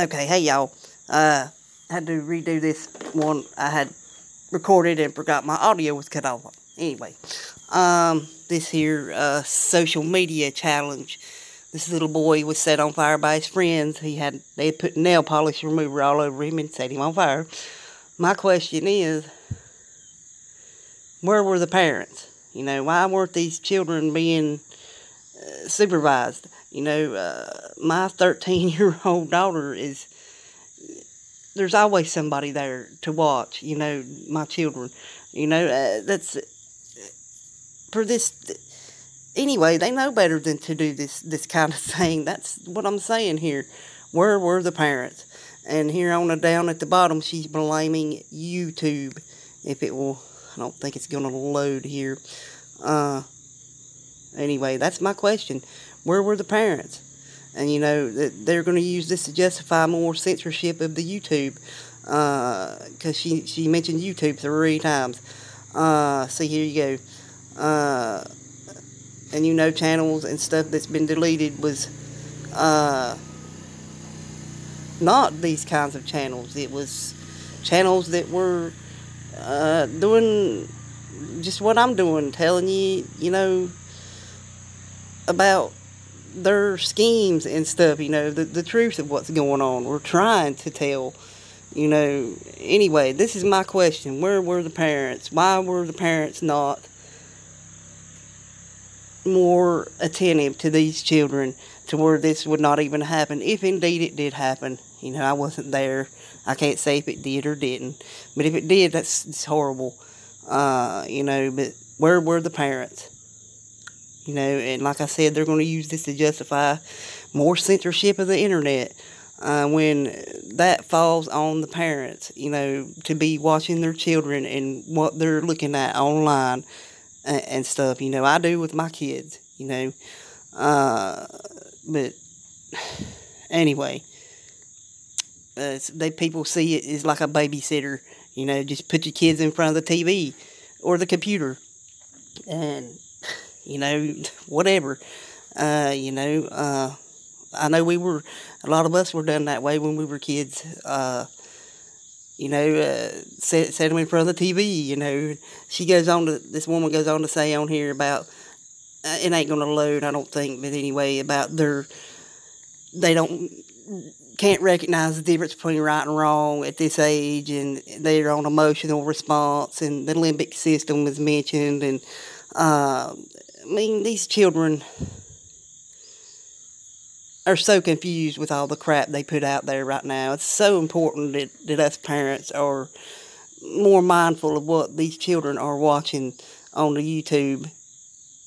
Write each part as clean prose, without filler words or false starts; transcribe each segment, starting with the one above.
Okay, hey y'all. Had to redo this one. I had recorded and forgot my audio was cut off. Anyway, this here social media challenge. This little boy was set on fire by his friends. They had put nail polish remover all over him and set him on fire. My question is, where were the parents? You know, why weren't these children being supervised? You know, my 13-year-old daughter is, there's always somebody there to watch, you know, my children. You know, that's, for this, anyway, they know better than to do this kind of thing. That's what I'm saying here. Where were the parents? And here on down at the bottom, she's blaming YouTube. If it will, I don't think it's going to load here. Anyway, that's my question. Where were the parents? And, you know, they're going to use this to justify more censorship of the YouTube. Because she mentioned YouTube 3 times. So here you go. And you know, channels and stuff that's been deleted was not these kinds of channels. It was channels that were doing just what I'm doing, telling you, you know, about their schemes and stuff, you know, the truth of what's going on. We're trying to tell, you know. Anyway, this is my question. Where were the parents? Why were the parents not more attentive to these children to where this would not even happen, if indeed it did happen? You know, I wasn't there. I can't say if it did or didn't. But if it did, it's horrible. You know, but where were the parents? You know, and like I said, they're going to use this to justify more censorship of the internet. When that falls on the parents, you know, to be watching their children and what they're looking at online and stuff. You know, I do with my kids, you know. But anyway, people see it as like a babysitter. You know, just put your kids in front of the TV or the computer. And, you know, whatever. You know, I know a lot of us were done that way when we were kids. You know, set them in front of the TV, you know. This woman goes on to say on here about, it ain't gonna load, I don't think, but anyway, about can't recognize the difference between right and wrong at this age, and they're on emotional response, and the limbic system was mentioned, and, I mean, these children are so confused with all the crap they put out there right now. It's so important that us parents are more mindful of what these children are watching on the YouTube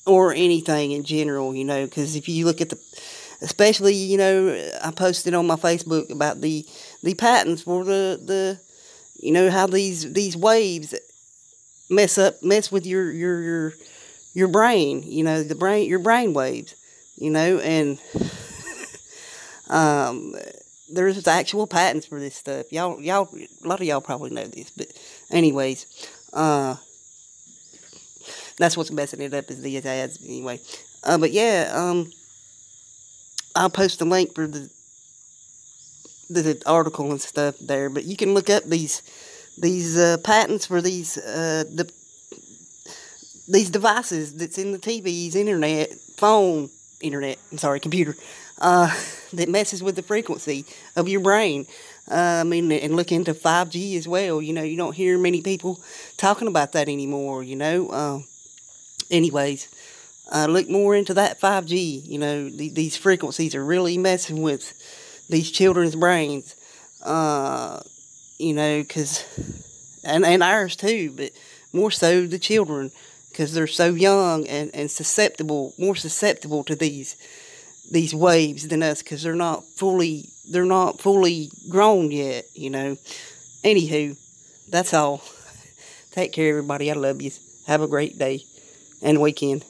or anything in general, you know, because if you look at especially, you know, I posted on my Facebook about the patents for the you know, how these waves mess with your brain, you know, your brain waves, you know, and there's actual patents for this stuff. Y'all, a lot of y'all probably know this, but anyways, that's what's messing it up is these ads anyway. But yeah, I'll post a link for the article and stuff there, but you can look up these patents for these devices that's in the TVs, computer, that messes with the frequency of your brain. I mean, and look into 5G as well. You know, you don't hear many people talking about that anymore, you know. Anyways, look more into that 5G. You know, these frequencies are really messing with these children's brains. You know, and ours too, but more so the children, because they're so young and more susceptible to these waves than us, because they're not fully grown yet, you know. Anywho, that's all. Take care, everybody. I love you. Have a great day and weekend.